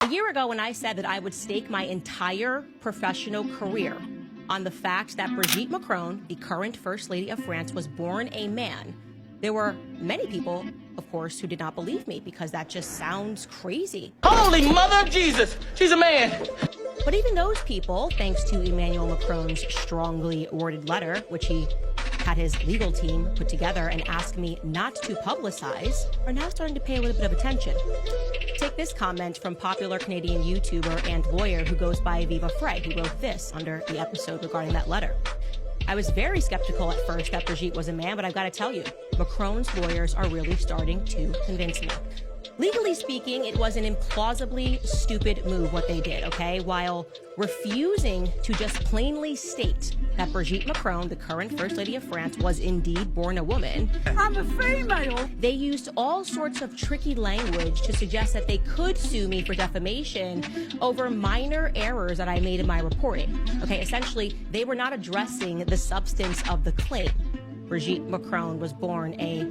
A year ago, when I said that I would stake my entire professional career on the fact that Brigitte Macron, the current First Lady of France, was born a man, there were many people, of course, who did not believe me because that just sounds crazy. Holy Mother of Jesus, she's a man. But even those people, thanks to Emmanuel Macron's strongly worded letter, which he had his legal team put together and asked me not to publicize, are now starting to pay a little bit of attention. Take this comment from popular Canadian YouTuber and lawyer who goes by Viva Frey, who wrote this under the episode regarding that letter. I was very skeptical at first that Brigitte was a man, but I've got to tell you, Macron's lawyers are really starting to convince me. Legally speaking, it was an implausibly stupid move what they did, okay? While refusing to just plainly state that Brigitte Macron, the current First Lady of France, was indeed born a woman. I'm a female. They used all sorts of tricky language to suggest that they could sue me for defamation over minor errors that I made in my reporting. Okay, essentially, they were not addressing the substance of the claim. Brigitte Macron was born a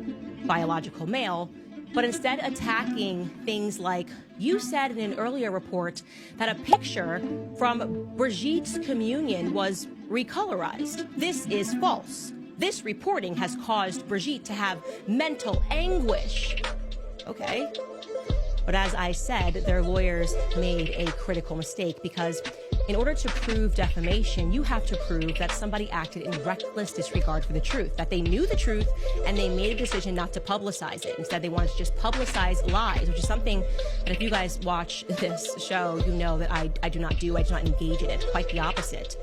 biological male, but instead attacking things like, you said in an earlier report that a picture from Brigitte's communion was recolorized. This is false. This reporting has caused Brigitte to have mental anguish. Okay. But as I said, their lawyers made a critical mistake because in order to prove defamation, you have to prove that somebody acted in reckless disregard for the truth, that they knew the truth and they made a decision not to publicize it. Instead, they wanted to just publicize lies, which is something that if you guys watch this show, you know that I do not do. I do not engage in it. Quite the opposite.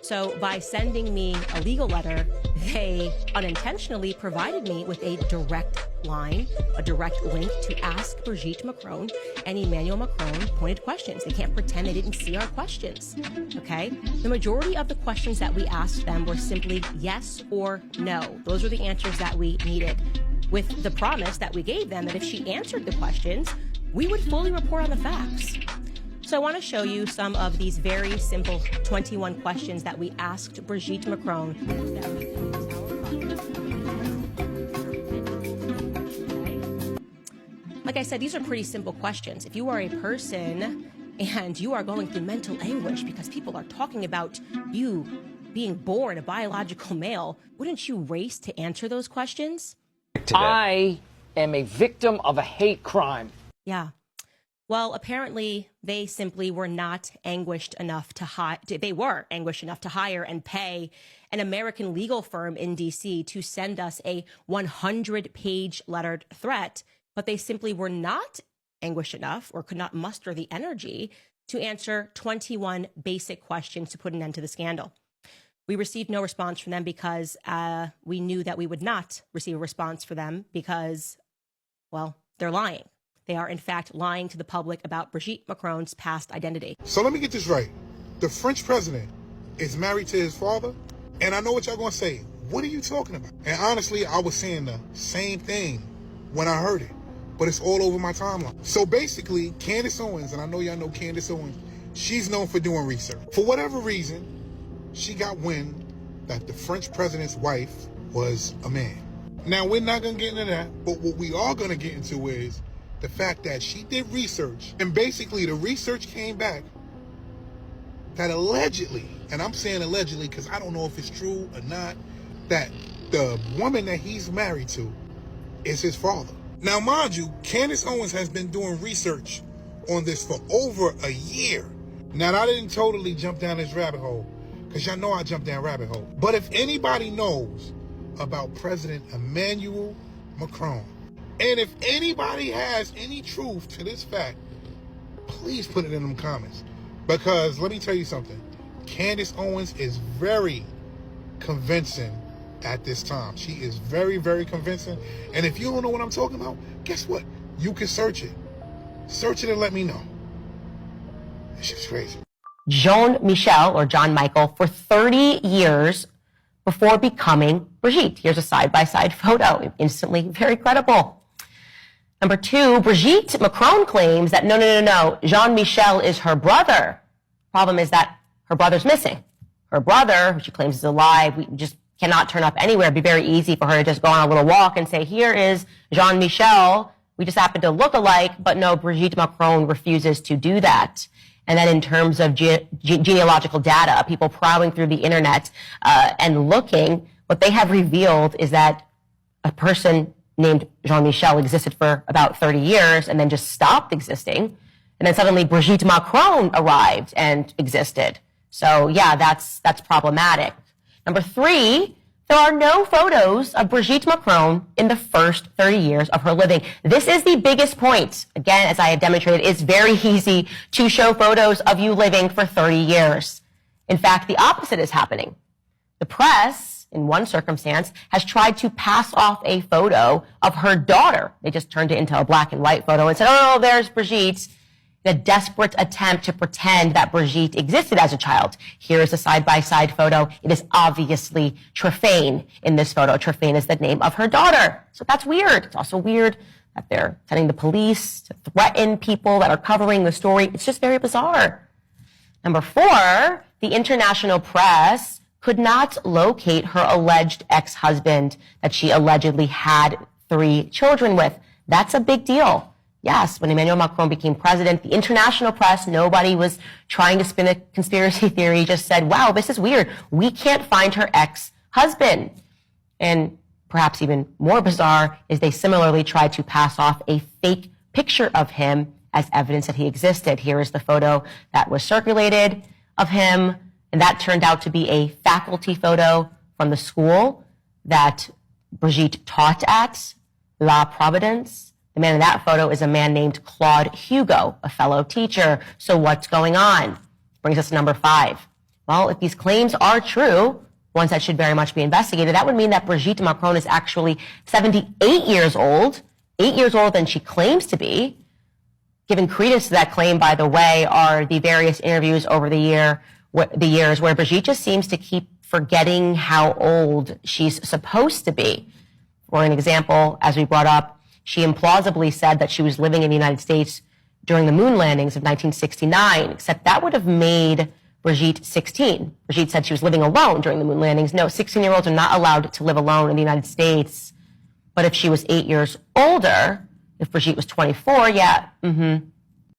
So by sending me a legal letter, they unintentionally provided me with a direct line, a direct link to ask Brigitte Macron and Emmanuel Macron pointed questions. They can't pretend they didn't see our questions, okay? The majority of the questions that we asked them were simply yes or no. Those were the answers that we needed, with the promise that we gave them that if she answered the questions, we would fully report on the facts. So I want to show you some of these very simple 21 questions that we asked Brigitte Macron. Like I said, these are pretty simple questions. If you are a person and you are going through mental anguish because people are talking about you being born a biological male, wouldn't you race to answer those questions? I am a victim of a hate crime. Yeah. Well, apparently they simply were not anguished enough to they were anguished enough to hire and pay an American legal firm in DC to send us a 100-page lettered threat, but they simply were not anguished enough or could not muster the energy to answer 21 basic questions to put an end to the scandal. We received no response from them because we knew that we would not receive a response from them because, well, they're lying. They are, in fact, lying to the public about Brigitte Macron's past identity. So let me get this right. The French president is married to his father? And I know what y'all gonna say. What are you talking about? And honestly, I was saying the same thing when I heard it, but it's all over my timeline. So basically, Candice Owens, and I know y'all know Candice Owens, she's known for doing research. For whatever reason, she got wind that the French president's wife was a man. Now, we're not gonna get into that, but what we are gonna get into is the fact that she did research, and basically the research came back that allegedly, and I'm saying allegedly because I don't know if it's true or not, that the woman that he's married to is his father. Now, mind you, Candice Owens has been doing research on this for over a year. Now, I didn't totally jump down this rabbit hole, because y'all know I jumped down rabbit hole. But if anybody knows about President Emmanuel Macron, and if anybody has any truth to this fact, please put it in them comments. Because let me tell you something, Candice Owens is very convincing at this time. She is very, very convincing. And if you don't know what I'm talking about, guess what? You can search it. Search it and let me know. This shit's crazy. Jean-Michel, or John Michael, for 30 years before becoming Brigitte. Here's a side-by-side photo. Instantly very credible. Number 2, Brigitte Macron claims that no, Jean-Michel is her brother. Problem is that her brother's missing. Her brother, who she claims is alive, we just cannot turn up anywhere. It'd be very easy for her to just go on a little walk and say, here is Jean-Michel, we just happen to look alike, but no, Brigitte Macron refuses to do that. And then in terms of genealogical data, people prowling through the internet and looking, what they have revealed is that a person named Jean-Michel existed for about 30 years and then just stopped existing. And then suddenly Brigitte Macron arrived and existed. So yeah, that's problematic. Number 3, there are no photos of Brigitte Macron in the first 30 years of her living. This is the biggest point. Again, as I had demonstrated, it's very easy to show photos of you living for 30 years. In fact, the opposite is happening. The press, in one circumstance, has tried to pass off a photo of her daughter. They just turned it into a black and white photo and said, oh, there's Brigitte. In a desperate attempt to pretend that Brigitte existed as a child. Here is a side-by-side photo. It is obviously Trifane in this photo. Trifane is the name of her daughter. So that's weird. It's also weird that they're sending the police to threaten people that are covering the story. It's just very bizarre. Number 4, the international press could not locate her alleged ex-husband that she allegedly had 3 children with. That's a big deal. Yes, when Emmanuel Macron became president, the international press, nobody was trying to spin a conspiracy theory, just said, wow, this is weird. We can't find her ex-husband. And perhaps even more bizarre is they similarly tried to pass off a fake picture of him as evidence that he existed. Here is the photo that was circulated of him, and that turned out to be a faculty photo from the school that Brigitte taught at, La Providence. The man in that photo is a man named Claude Hugo, a fellow teacher. So what's going on? Brings us to number 5. Well, if these claims are true, ones that should very much be investigated, that would mean that Brigitte Macron is actually 78 years old, 8 years older than she claims to be. Giving credence to that claim, by the way, are the various interviews over the years where Brigitte just seems to keep forgetting how old she's supposed to be. For an example, as we brought up, she implausibly said that she was living in the United States during the moon landings of 1969, except that would have made Brigitte 16. Brigitte said she was living alone during the moon landings. No, 16-year-olds are not allowed to live alone in the United States. But if she was 8 years older, if Brigitte was 24, yeah,